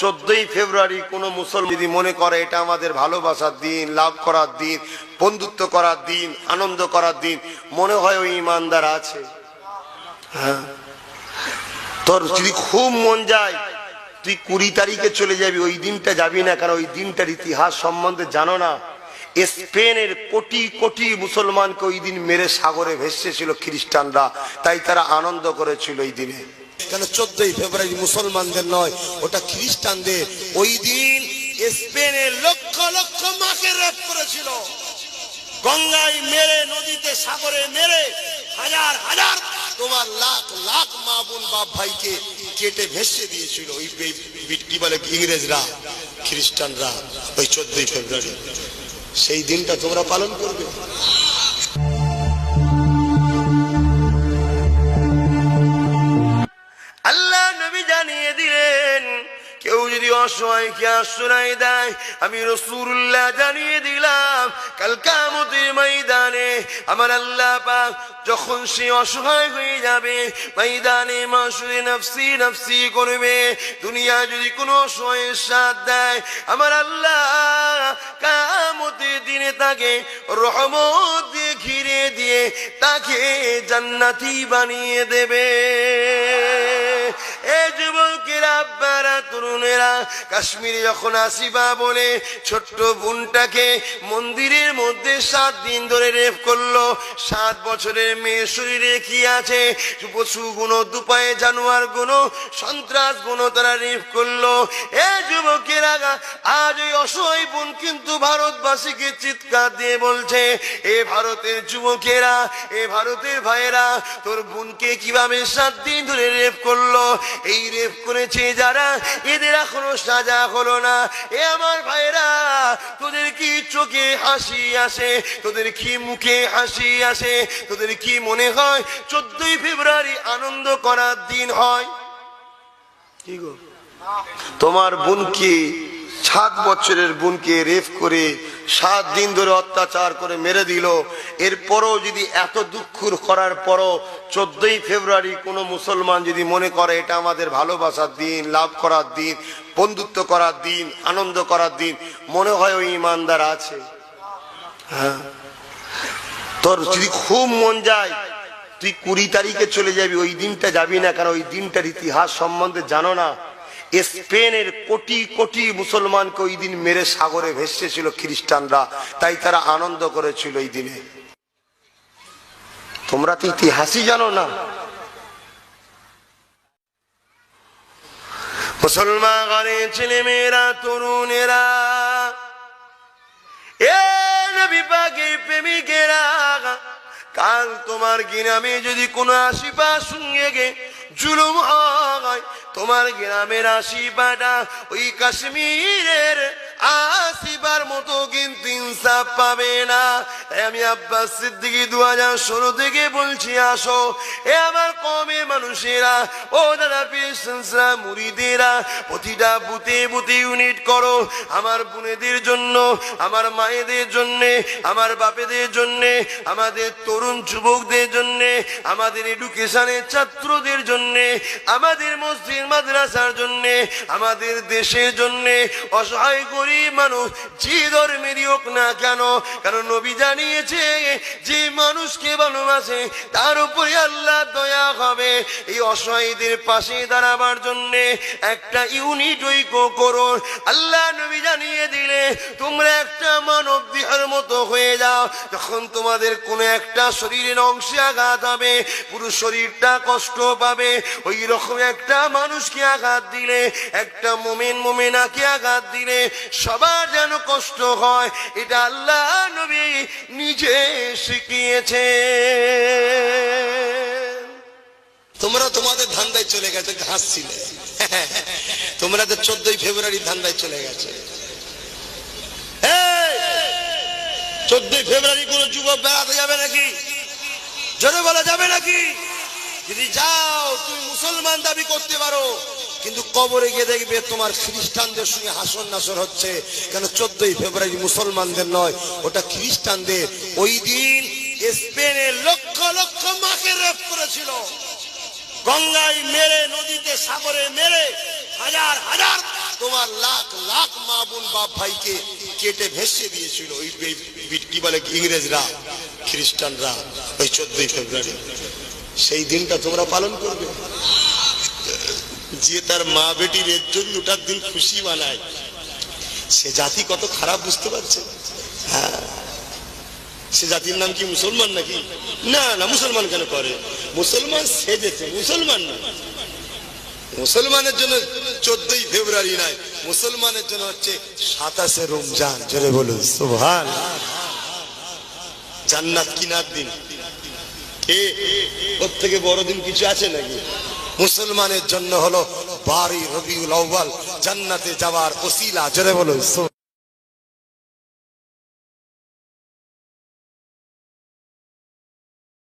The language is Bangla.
14ই ফেব্রুয়ারি কোনো মুসলমান যদি মনে করে এটা আমাদের ভালোবাসার দিন, লাভ করার দিন, বন্ধুত্ব করার দিন, আনন্দ করার দিন, মনে হয় ওই ইমানদার আছে। হ্যাঁ, তোর যদি খুব মন যায় তুই 20 তারিখে চলে যাবি, ওই দিনটা যাবি না, কারণ ওই দিনটার ইতিহাস সম্বন্ধে জানো না। স্পেনের কোটি কোটি মুসলমানকে ওই দিন মেরে সাগরে ভেসেছিল খ্রিস্টানরা, তাই তারা আনন্দ করেছিল ওই দিনে। কেন 14ই ফেব্রুয়ারি মুসলমানদের নয়, ওটা খ্রিস্টানদের। ওই দিন স্পেনের লক্ষ লক্ষ মাকে রেপ করেছিল, গঙ্গায় মেরে, নদীতে, সাগরে মেরে, হাজার হাজার তোমার লাখ লাখ মা বোন বাপ ভাইকে কেটে ভেসে দিয়েছিল ওই কি বলে ইংরেজরা, খ্রিস্টানরা। ওই 14ই ফেব্রুয়ারি সেই দিনটা তোমরা পালন করবে। আল্লাহ নবী জানিয়ে দিলেন, কেউ যদি অসহায়কে আশ্রয় দেয়, আমি রাসূলুল্লাহ জানিয়ে দিলাম কাল কিয়ামতের ময়দানে আমার আল্লাহ পাক যখন সে অসহায় হয়ে যাবে, ময়দানে মাশরে নফসি নফসি করবে, দুনিয়া যদি কোনো অসহায়ের সাথ দেয়, আমার আল্লাহ কিয়ামতের দিনে তাকে রহমত দিয়ে ঘিরে দিয়ে তাকে জান্নাতি বানিয়ে দেবে। এ যুবকেরা, আব্বারা, তরুণেরা, কাশ্মীরে যখন আসিবা বলে ছোট্ট বোনটাকে মন্দিরের মধ্যে 7 দিন ধরে রেপ করলো, 7 বছরের মেয়ে শরীরে কি আছে, পশু গুণ, দুপায়ে জানোয়ার গুণ, সন্ত্রাস গুণ তারা রেপ করলো। এ যুবকেরা, আজ ওই অসহায় বোন কিন্তু ভারতবাসীকে চিৎকার দিয়ে বলছে, এ ভারতের যুবকেরা, এ ভারতের ভাইয়েরা, তোর বোনকে কিভাবে 7 দিন ধরে রেপ করলো। এই রেপ করেছে যারা, এদের এখনো সাজা হলো না। এ আমার ভাইরা, তোদের কি চোখে হাসি আসে, তোদের কি মুখে হাসি আসে, তোদের কি মনে হয় 14ই ফেব্রুয়ারি আনন্দ করার দিন হয়? কি গো, তোমার বোনকে, 7 বছরের বোনকে রেপ করে 7 দিন ধরে অত্যাচার করে মেরে দিল, এরপরও যদি এত দুঃখ করার পরও 14ই ফেব্রুয়ারি কোনো মুসলমান যদি মনে করে এটা আমাদের ভালোবাসার দিন, লাভ করার দিন, বন্ধুত্ব করার দিন, আনন্দ করার দিন, মনে হয় ওই ইমানদার আছে। হ্যাঁ, তোর যদি খুব মন যায় তুই 20 তারিখে চলে যাবি, ওই দিনটা যাবি না, কারণ ওই দিনটার ইতিহাস সম্বন্ধে জানো না। স্পেনের কোটি কোটি মুসলমানকে ওই দিন মেরে সাগরে ভেসেছিল খ্রিস্টানরা, তাই তারা আনন্দ করেছিল এই দিনে। তোমরা তো ইতিহাসই জানো না। মুসলমান ঘরের ছেলে মেয়েরা, তরুণেরা, এ নবী পাকের প্রেমিকেরা, কাল তোমার গ্রামে যদি কোনো আশিপাশ সঙ্গে গে জুলুম হয়, তোমার গ্রামের আশিপাটা ওই কাশ্মীরের আসিবার মতো কিন্তু ইনসাফ পাবে না। আমি আব্বাস সিদ্দিকী 2016 থেকে বলছি, আসো এ আমার কওমের মানুষেরা, ও দাদা পীর মুরিদেরা, প্রতিটা বুথে বুথে ইউনিট করো, আমার বোনেদের জন্য, আমার মায়েদের জন্য, আমার বাপেদের জন্য, আমাদের তরুণ যুবকদের জন্য, আমাদের এডুকেশনের ছাত্রদের জন্য, আমাদের মসজিদ মাদ্রাসার জন্য, আমাদের দেশের জন্য, অসহায় গরিব মানুষ যে ধর্মেরই হোক না কেন, কারণ নবী জানিয়েছে যে মানুষকে ভালোবাসে তার উপরে আল্লাহ দয়া হবে। এই অসহায়দের পাশে দাঁড়াবার জন্য একটা ইউনিট ঐক্য করো। আল্লাহ নবী জানিয়ে দিলে তোমরা একটা মানব দেহের মতো হয়ে যাও। যখন তোমাদের কোনো একটা শরীরের অংশে আঘাত হবে, পুরো শরীরটা কষ্ট পাবে, ওই রকম একটা মানুষকে আঘাত দিলে, একটা মুমিন মুমিনাকে আঘাত দিলে সবার যেন কষ্ট হয়, এটা আল্লাহ নবী নিজে শিখিয়েছে। তোমরা তোমাদের ধান্দায় চলে গেছে, হাসছিলে, তোমরা তো 14ই ফেব্রুয়ারি ধান্দায় চলে গেছে। 14ই ফেব্রুয়ারি কোন যুবক বেড়াতে যাবে নাকি? জোরে বলা যাবে নাকি? যদি যাও তুমি মুসলমান দাবি করতে পারো, কিন্তু কবরে গিয়ে দেখবে তোমার খ্রিস্টানদের সঙ্গে হাসর নাসর হচ্ছে। কেন 14ই ফেব্রুয়ারি মুসলমানদের নয়, ওটা খ্রিস্টানদের। ওই দিন স্পেনের লক্ষ লক্ষ মাকে রেপ করেছিল, গঙ্গায় মেরে, নদীতে, সাগরে মেরে, হাজার হাজার তোমার লাখ লাখ মা বোন বাপ ভাইকে কেটে ভেসে দিয়েছিল ওই কি বলে ইংরেজরা, খ্রিস্টানরা, ওই 14ই ফেব্রুয়ারি। সেই দিনটা তোমরা পালন করবে। যে তার মা বেটির জন্য ওটার দিন খুশি মানায়, সে জাতি কত খারাপ বুঝতে পারছে? হ্যাঁ, সে জাতির নাম কি মুসলমান নাকি? না না, মুসলমান কেন করে? মুসলমান সেজেছে, মুসলমান না। মুসলমানের জন্য 14ই ফেব্রুয়ারি নয়, মুসলমানের জন্য হচ্ছে 27শে রমজান। জোরে বলুন সুবহানাল্লাহ। জান্নাত কিনার দিন, ওর থেকে বড় দিন কিছু আছে নাকি? মুসলমানের জন্য হলো 12ই রবিউল আউয়াল, জান্নাতে যাওয়ার ওসিলা। জোরে বলুন।